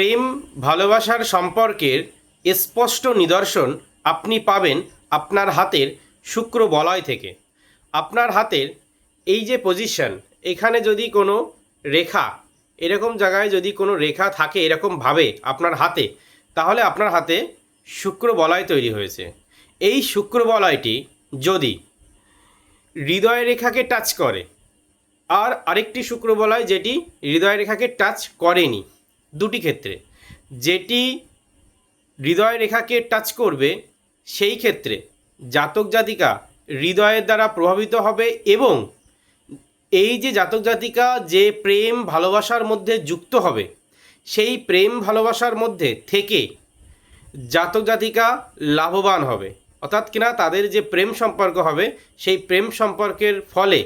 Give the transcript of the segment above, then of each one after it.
প্রেম ভালোবাসার সম্পর্কের স্পষ্ট নিদর্শন আপনি পাবেন আপনার হাতের শুক্র বলয় থেকে। আপনার হাতের এই যে পজিশন, এখানে যদি কোনো রেখা, এরকম জায়গায় যদি কোনো রেখা থাকে এরকমভাবে আপনার হাতে, তাহলে আপনার হাতে শুক্র বলয় তৈরি হয়েছে। এই শুক্র বলয়টি যদি হৃদয় রেখাকে টাচ করে, আর আরেকটি শুক্র বলয় যেটি হৃদয় রেখাকে টাচ করেনি, দুটি ক্ষেত্রে যেটি হৃদয় রেখাকে টাচ করবে সেই ক্ষেত্রে জাতক জাতিকা হৃদয়ের দ্বারা প্রভাবিত হবে, এবং এই যে জাতক জাতিকা যে প্রেম ভালোবাসার মধ্যে যুক্ত হবে, সেই প্রেম ভালোবাসার মধ্যে থেকে জাতক জাতিকা লাভবান হবে। অর্থাৎ কিনা তাদের যে প্রেম সম্পর্ক হবে, সেই প্রেম সম্পর্কের ফলে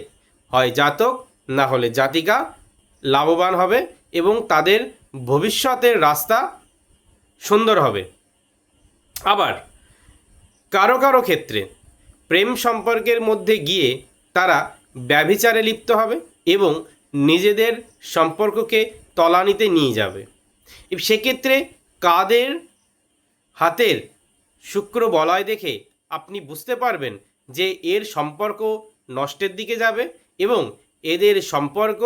হয় জাতক না হলে জাতিকা লাভবান হবে, এবং তাদের ভবিষ্যতের রাস্তা সুন্দর হবে। আবার কারো কারো ক্ষেত্রে প্রেম সম্পর্কের মধ্যে গিয়ে তারা ব্যভিচারে লিপ্ত হবে এবং নিজেদের সম্পর্ককে তলানিতে নিয়ে যাবে। সেক্ষেত্রে কাদের হাতের শুক্র বলয় দেখে আপনি বুঝতে পারবেন যে এর সম্পর্ক নষ্টের দিকে যাবে এবং এদের সম্পর্ক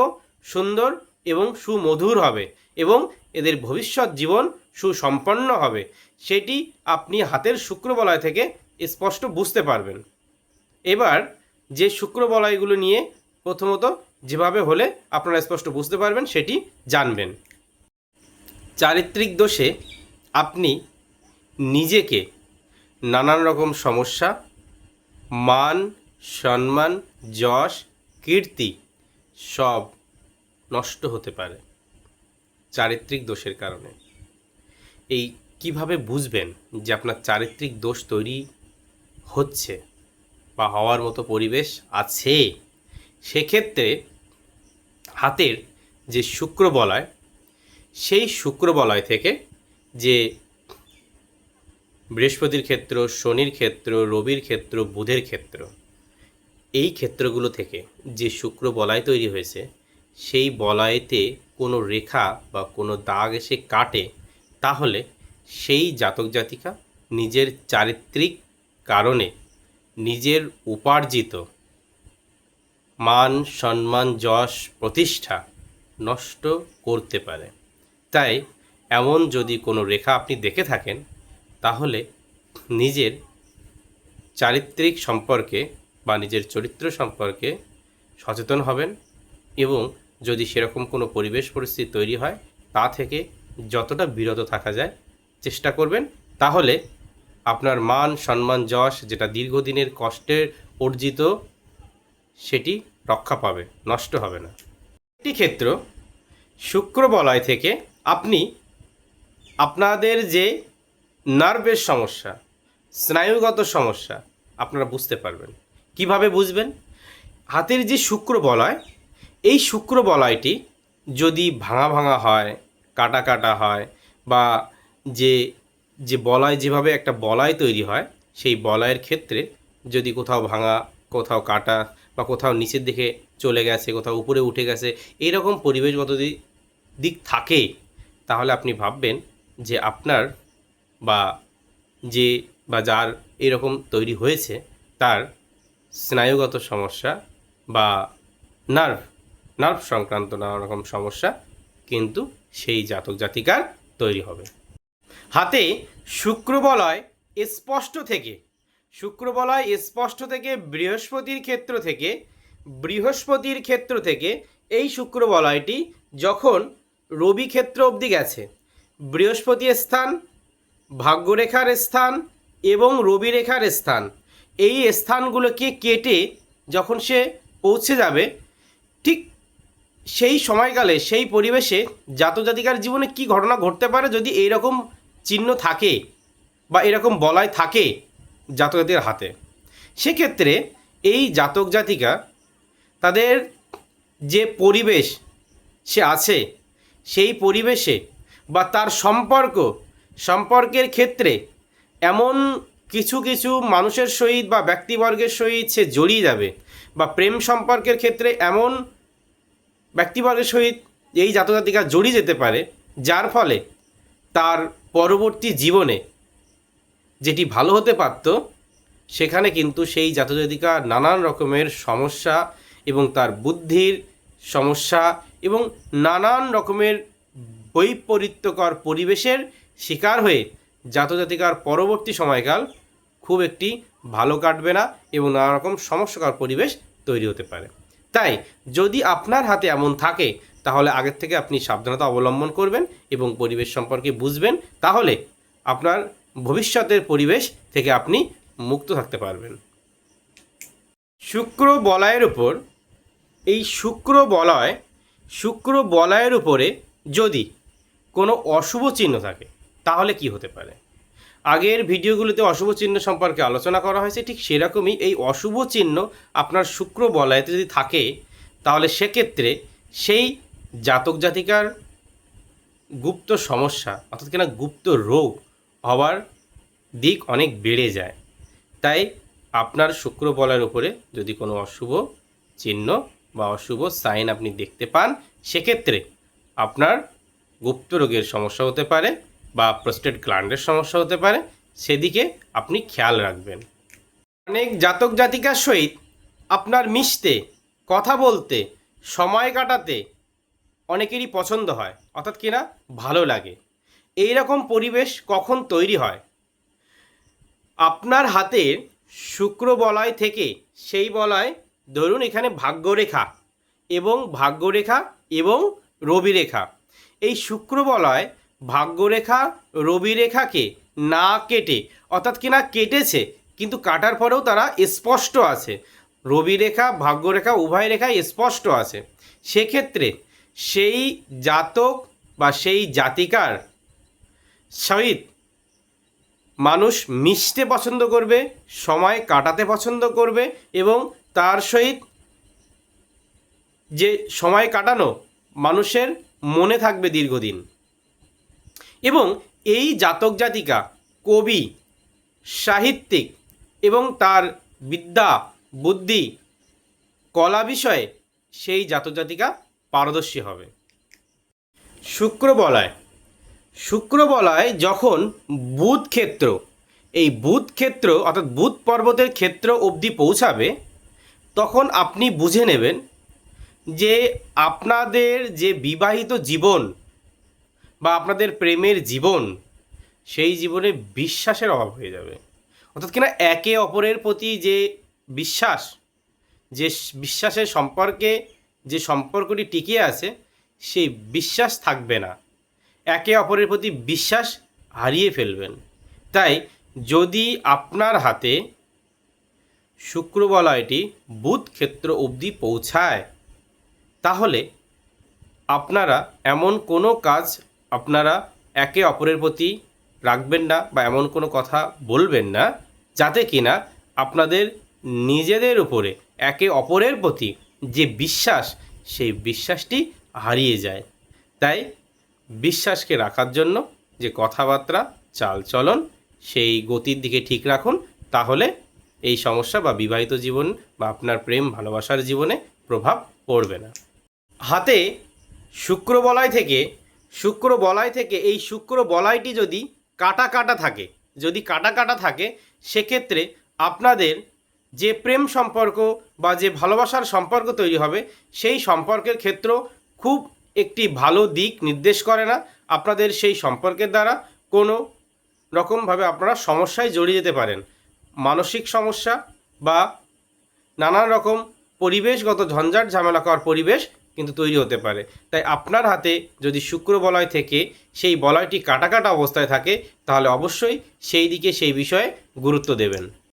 সুন্দর এবং সুমধুর হবে এবং এদের ভবিষ্যৎ জীবন সুসম্পন্ন হবে, সেটি আপনি হাতের শুক্র বলয় থেকে স্পষ্ট বুঝতে পারবেন। এবার যে শুক্র বলয়গুলো নিয়ে প্রথমত যেভাবে হলে আপনারা স্পষ্ট বুঝতে পারবেন সেটি জানবেন। চারিত্রিক দোষে আপনি নিজেকে নানান রকম সমস্যা, মান সম্মান, যশ, কীর্তি সব নষ্ট হতে পারে চারিত্রিক দোষের কারণে। এই কিভাবে বুঝবেন যে আপনার চারিত্রিক দোষ তৈরি হচ্ছে বা হওয়ার মতো পরিবেশ আছে? সেক্ষেত্রে হাতের যে শুক্র বলয়, সেই শুক্র বলয় থেকে যে বৃহস্পতির ক্ষেত্র, শনির ক্ষেত্র, রবির ক্ষেত্র, বুধের ক্ষেত্র, এই ক্ষেত্রগুলো থেকে যে শুক্র বলয় তৈরি হয়েছে, সেই বলয়েতে কোনো রেখা বা কোনো দাগ এসে কাটে, তাহলে সেই জাতক জাতিকা নিজের চারিত্রিক কারণে নিজের উপার্জিত মান সম্মান, যশ, প্রতিষ্ঠা নষ্ট করতে পারে। তাই এমন যদি কোনো রেখা আপনি দেখে থাকেন, তাহলে নিজের চারিত্রিক সম্পর্কে বা নিজের চরিত্র সম্পর্কে সচেতন হবেন, এবং যদি সেরকম কোনো পরিবেশ পরিস্থিতি তৈরি হয় তা থেকে যতটা বিরত থাকা যায় চেষ্টা করবেন। তাহলে আপনার মান সম্মান, যশ, যেটা দীর্ঘদিনের কষ্টের অর্জিত, সেটি রক্ষা পাবে, নষ্ট হবে না। একটি ক্ষেত্র শুক্র বলয় থেকে আপনি আপনাদের যে নার্ভের সমস্যা, স্নায়ুগত সমস্যা আপনারা বুঝতে পারবেন। কিভাবে বুঝবেন? হাতের যে শুক্র বলয়, এই শুক্র বলয়টি যদি ভাঙা ভাঙা হয়, কাটা কাটা হয়, বা যে যে বলয়, যেভাবে একটা বলয় তৈরি হয়, সেই বলয়ের ক্ষেত্রে যদি কোথাও ভাঙা, কোথাও কাটা, বা কোথাও নিচের দিকে চলে গেছে, কোথাও উপরে উঠে গেছে, এইরকম পরিবেশগত দিক থাকে, তাহলে আপনি ভাববেন যে আপনার বা যে বা যার এরকম তৈরি হয়েছে তার স্নায়ুগত সমস্যা বা নার্ভ সংক্রান্ত নানা রকম সমস্যা কিন্তু সেই জাতক জাতিকার তৈরি হবে। হাতে শুক্র বলয় স্পষ্ট থেকে, শুক্র বলয় স্পষ্ট থেকে বৃহস্পতির ক্ষেত্র থেকে এই শুক্র বলয়টি যখন রবি ক্ষেত্র অবধি গেছে, বৃহস্পতি স্থান, ভাগ্যরেখার স্থান এবং রবি রেখার স্থান, এই স্থানগুলোকে কেটে যখন সে পৌঁছে যাবে, ঠিক সেই সময়কালে সেই পরিবেশে জাতক জাতিকার জীবনে কি ঘটনা ঘটতে পারে যদি এইরকম চিহ্ন থাকে বা এরকম বলয় থাকে জাতক জাতিকার হাতে। সেক্ষেত্রে এই জাতক জাতিকা তাদের যে পরিবেশ সে আছে, সেই পরিবেশে বা তার সম্পর্কের ক্ষেত্রে এমন কিছু কিছু মানুষের সহিত বা ব্যক্তিবর্গের সহিত সে জড়িয়ে যাবে, বা প্রেম সম্পর্কের ক্ষেত্রে এমন ব্যক্তিবর্গের সহিত এই জাতক জাতিকা জড়িয়ে যেতে পারে, যার ফলে তার পরবর্তী জীবনে যেটি ভালো হতে পারত, সেখানে কিন্তু সেই জাতজাতিকা নানান রকমের সমস্যা এবং তার বুদ্ধির সমস্যা এবং নানান রকমের বৈপরীত্যকর পরিবেশের শিকার হয়ে জাতজাতিকার পরবর্তী সময়কাল খুব একটি ভালো কাটবে না এবং নানা রকম সমস্যাকর পরিবেশ তৈরি হতে পারে। তাই যদি আপনার হাতে এমন থাকে তাহলে আগের থেকে আপনি সাবধানতা অবলম্বন করবেন এবং পরিবেশ সম্পর্কে বুঝবেন, তাহলে আপনার ভবিষ্যতের পরিবেশ থেকে আপনি মুক্ত থাকতে পারবেন। শুক্র বলয়ের উপর, এই শুক্র বলয়ের উপরে যদি কোনো অশুভ চিহ্ন থাকে তাহলে কি হতে পারে? আগের ভিডিওগুলোতে অশুভ চিহ্ন সম্পর্কে আলোচনা করা হয়েছে, ঠিক সেরকমই এই অশুভ চিহ্ন আপনার শুক্র বলয়েতে যদি থাকে তাহলে সেক্ষেত্রে সেই জাতক জাতিকার গুপ্ত সমস্যা অর্থাৎ কিনা গুপ্ত রোগ হওয়ার দিক অনেক বেড়ে যায়। তাই আপনার শুক্র বলয়ের উপরে যদি কোনো অশুভ চিহ্ন বা অশুভ সাইন আপনি দেখতে পান, সেক্ষেত্রে আপনার গুপ্ত রোগের সমস্যা হতে পারে বা প্রস্টেট গ্ল্যান্ডের সমস্যা হতে পারে, সেদিকে আপনি খেয়াল রাখবেন। অনেক জাতক জাতিকার সহিত আপনার মিশতে, কথা বলতে, সময় কাটাতে অনেকেরই পছন্দ হয়, অর্থাৎ কিনা ভালো লাগে। এই রকম পরিবেশ কখন তৈরি হয়? আপনার হাতের শুক্র বলয় থেকে সেই বলয়, ধরুন এখানে ভাগ্যরেখা এবং রবিরেখা, এই শুক্র বলয় ভাগ্যরেখা রবিরেখাকে না কেটে, অর্থাৎ কিনা কেটেছে কিন্তু কাটার পরেও তারা স্পষ্ট আছে, রবিরেখা ভাগ্যরেখা উভয় রেখায় স্পষ্ট আছে, সেক্ষেত্রে সেই জাতক বা সেই জাতিকার সহিত মানুষ মিশতে পছন্দ করবে, সময় কাটাতে পছন্দ করবে এবং তার সহিত যে সময় কাটানো মানুষের মনে থাকবে দীর্ঘদিন। এবং এই জাতক জাতিকা কবি, সাহিত্যিক এবং তার বিদ্যা, বুদ্ধি, কলা বিষয়ে সেই জাতক জাতিকা পারদর্শী হবে। শুক্র বলয় যখন বুধ ক্ষেত্র, এই বুধ ক্ষেত্র অর্থাৎ বুধ পর্বতের ক্ষেত্র অবধি পৌঁছাবে, তখন আপনি বুঝে নেবেন যে আপনাদের যে বিবাহিত জীবন বা আপনাদের প্রেমের জীবন, সেই জীবনে বিশ্বাসের অভাব হয়ে যাবে। অর্থাৎ কিনা একে অপরের প্রতি যে বিশ্বাসের সম্পর্কে যে সম্পর্কটি টিকে আছে, সেই বিশ্বাস থাকবে না, একে অপরের প্রতি বিশ্বাস হারিয়ে ফেলবেন। তাই যদি আপনার হাতে শুক্র বলয়টি বুধ ক্ষেত্র অবধি পৌঁছায়, তাহলে আপনারা এমন কোনো কাজ আপনারা একে অপরের প্রতি রাখবেন না বা এমন কোনো কথা বলবেন না যাতে কিনা আপনাদের নিজেদের উপরে একে অপরের প্রতি যে বিশ্বাস, সেই বিশ্বাসটি হারিয়ে যায়। তাই বিশ্বাসকে রাখার জন্য যে কথাবার্তা, চালচলন, সেই গতির দিকে ঠিক রাখুন, তাহলে এই সমস্যা বা বিবাহিত জীবন বা আপনার প্রেম ভালোবাসার জীবনে প্রভাব পড়বে না। হাতে শুক্র বলয় থেকে এই শুক্র বলয়টি যদি কাটা থাকে, সেক্ষেত্রে আপনাদের যে প্রেম সম্পর্ক বা যে ভালোবাসার সম্পর্ক তৈরি হবে, সেই সম্পর্কের ক্ষেত্র খুব একটি ভালো দিক নির্দেশ করে না। আপনাদের সেই সম্পর্কের দ্বারা কোনো রকমভাবে আপনারা সমস্যায় জড়িয়ে যেতে পারেন, মানসিক সমস্যা বা নানান রকম পরিবেশগত ঝঞ্ঝাট ঝামেলাকর পরিবেশ কিন্তু তৈরি হতে পারে। তাই আপনার হাতে যদি শুক্র বলয় থেকে সেই বলয়টি কাটা অবস্থায় থাকে, তাহলে অবশ্যই সেই দিকে সেই বিষয়ে গুরুত্ব দেবেন।